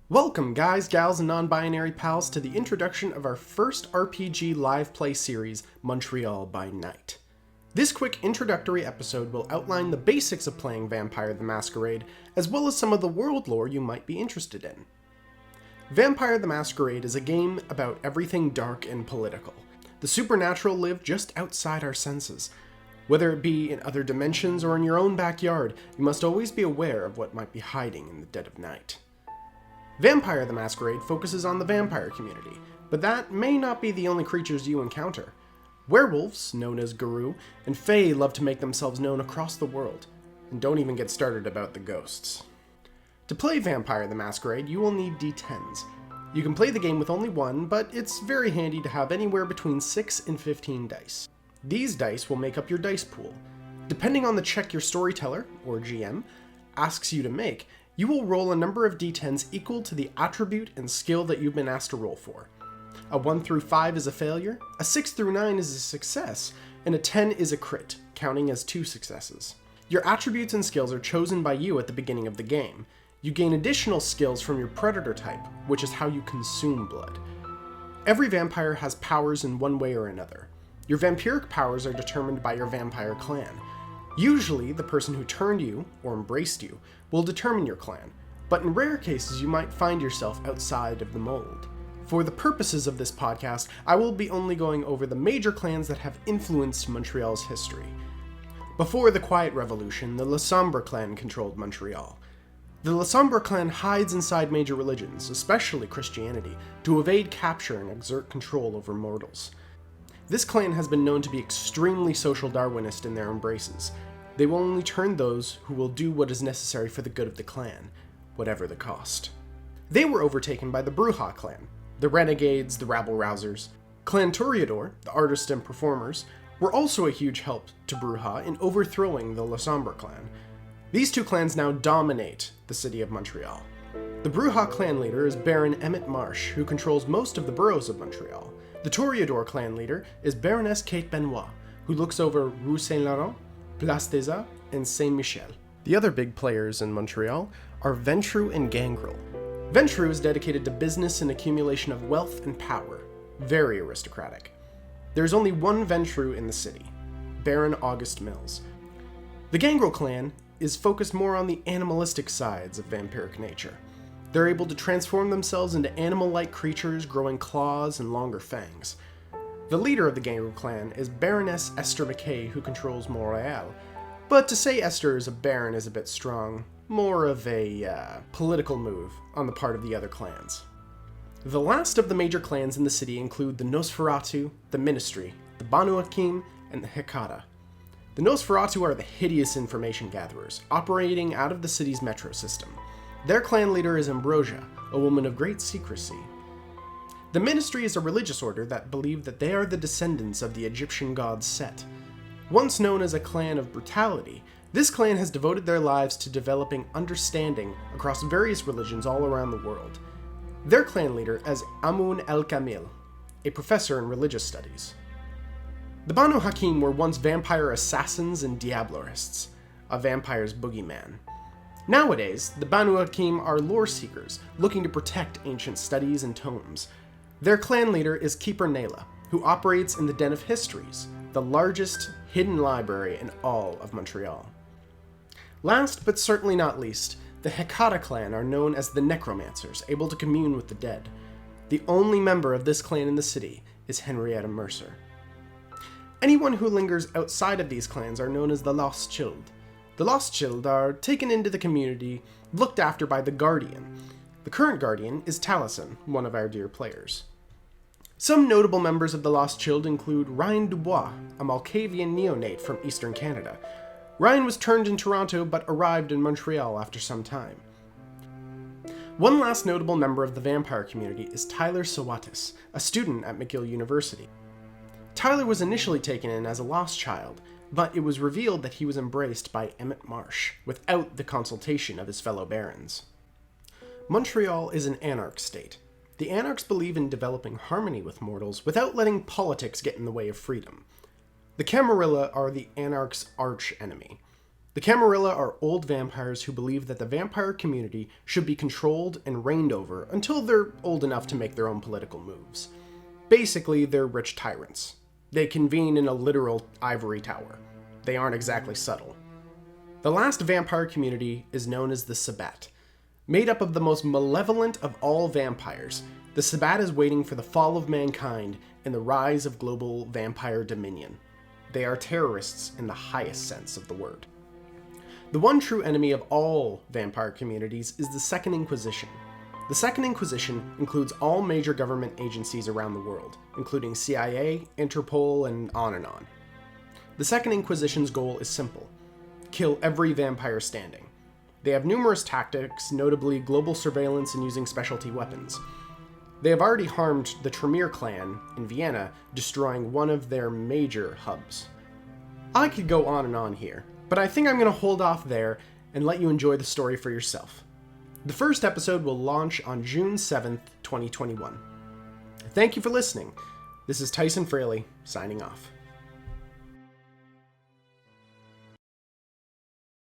Welcome guys, gals, and non-binary pals to the introduction of our first RPG live play series, Montreal by Night. This quick introductory episode will outline the basics of playing Vampire the Masquerade, as well as some of the world lore you might be interested in. Vampire the Masquerade is a game about everything dark and political. The supernatural live just outside our senses. Whether it be in other dimensions or in your own backyard, you must always be aware of what might be hiding in the dead of night. Vampire the Masquerade focuses on the vampire community, but that may not be the only creatures you encounter. Werewolves, known as Garou, and Fae love to make themselves known across the world, and don't even get started about the ghosts. To play Vampire the Masquerade, you will need D10s. You can play the game with only one, but it's very handy to have anywhere between 6 and 15 dice. These dice will make up your dice pool. Depending on the check your Storyteller, or GM, asks you to make, you will roll a number of d10s equal to the attribute and skill that you've been asked to roll for. A 1 through 5 is a failure, a 6 through 9 is a success, and a 10 is a crit, counting as 2 successes. Your attributes and skills are chosen by you at the beginning of the game. You gain additional skills from your predator type, which is how you consume blood. Every vampire has powers in one way or another. Your vampiric powers are determined by your vampire clan. Usually, the person who turned you, or embraced you, will determine your clan, but in rare cases you might find yourself outside of the mold. For the purposes of this podcast, I will be only going over the major clans that have influenced Montreal's history. Before the Quiet Revolution, the Sombra Clan controlled Montreal. The Sombra Clan hides inside major religions, especially Christianity, to evade capture and exert control over mortals. This clan has been known to be extremely social Darwinist in their embraces. They will only turn those who will do what is necessary for the good of the clan, whatever the cost. They were overtaken by the Brujah clan, the renegades, the rabble-rousers. Clan Toreador, the artists and performers, were also a huge help to Brujah in overthrowing the Sombra clan. These two clans now dominate the city of Montreal. The Brujah clan leader is Baron Emmett Marsh, who controls most of the boroughs of Montreal. The Toreador clan leader is Baroness Kate Benoit, who looks over Rue Saint-Laurent, Place des Arts, and Saint-Michel. The other big players in Montreal are Ventrue and Gangrel. Ventrue is dedicated to business and accumulation of wealth and power. Very aristocratic. There is only one Ventrue in the city, Baron August Mills. The Gangrel clan is focused more on the animalistic sides of vampiric nature. They're able to transform themselves into animal-like creatures growing claws and longer fangs. The leader of the Gangrel clan is Baroness Esther McKay, who controls Montreal. But to say Esther is a baron is a bit strong, more of a political move on the part of the other clans. The last of the major clans in the city include the Nosferatu, the Ministry, the Banu Hakim, and the Hekata. The Nosferatu are the hideous information gatherers, operating out of the city's metro system. Their clan leader is Ambrosia, a woman of great secrecy. The Ministry is a religious order that believe that they are the descendants of the Egyptian god Set. Once known as a clan of brutality, this clan has devoted their lives to developing understanding across various religions all around the world. Their clan leader is Amun el-Kamil, a professor in religious studies. The Banu Hakim were once vampire assassins and diablerists, a vampire's boogeyman. Nowadays, the Banu Hakim are lore seekers, looking to protect ancient studies and tomes. Their clan leader is Keeper Nayla, who operates in the Den of Histories, the largest hidden library in all of Montreal. Last, but certainly not least, the Hekata clan are known as the Necromancers, able to commune with the dead. The only member of this clan in the city is Henrietta Mercer. Anyone who lingers outside of these clans are known as the Lost Chilled. The Lost Chilled are taken into the community, looked after by the Guardian. The current Guardian is Talisen, one of our dear players. Some notable members of the Lost Chilled include Ryan Dubois, a Malkavian neonate from eastern Canada. Ryan was turned in Toronto but arrived in Montreal after some time. One last notable member of the vampire community is Tyler Sawatis, a student at McGill University. Tyler was initially taken in as a lost child, but it was revealed that he was embraced by Emmett Marsh, without the consultation of his fellow barons. Montreal is an anarch state. The anarchs believe in developing harmony with mortals without letting politics get in the way of freedom. The Camarilla are the anarchs' arch enemy. The Camarilla are old vampires who believe that the vampire community should be controlled and reigned over until they're old enough to make their own political moves. Basically, they're rich tyrants. They convene in a literal ivory tower. They aren't exactly subtle. The last vampire community is known as the Sabbat. Made up of the most malevolent of all vampires, the Sabbat is waiting for the fall of mankind and the rise of global vampire dominion. They are terrorists in the highest sense of the word. The one true enemy of all vampire communities is the Second Inquisition. The Second Inquisition includes all major government agencies around the world, including CIA, Interpol, and on and on. The Second Inquisition's goal is simple: kill every vampire standing. They have numerous tactics, notably global surveillance and using specialty weapons. They have already harmed the Tremere clan in Vienna, destroying one of their major hubs. I could go on and on here, but I think I'm going to hold off there and let you enjoy the story for yourself. The first episode will launch on June 7th, 2021. Thank you for listening. This is Tyson Fraleigh, signing off.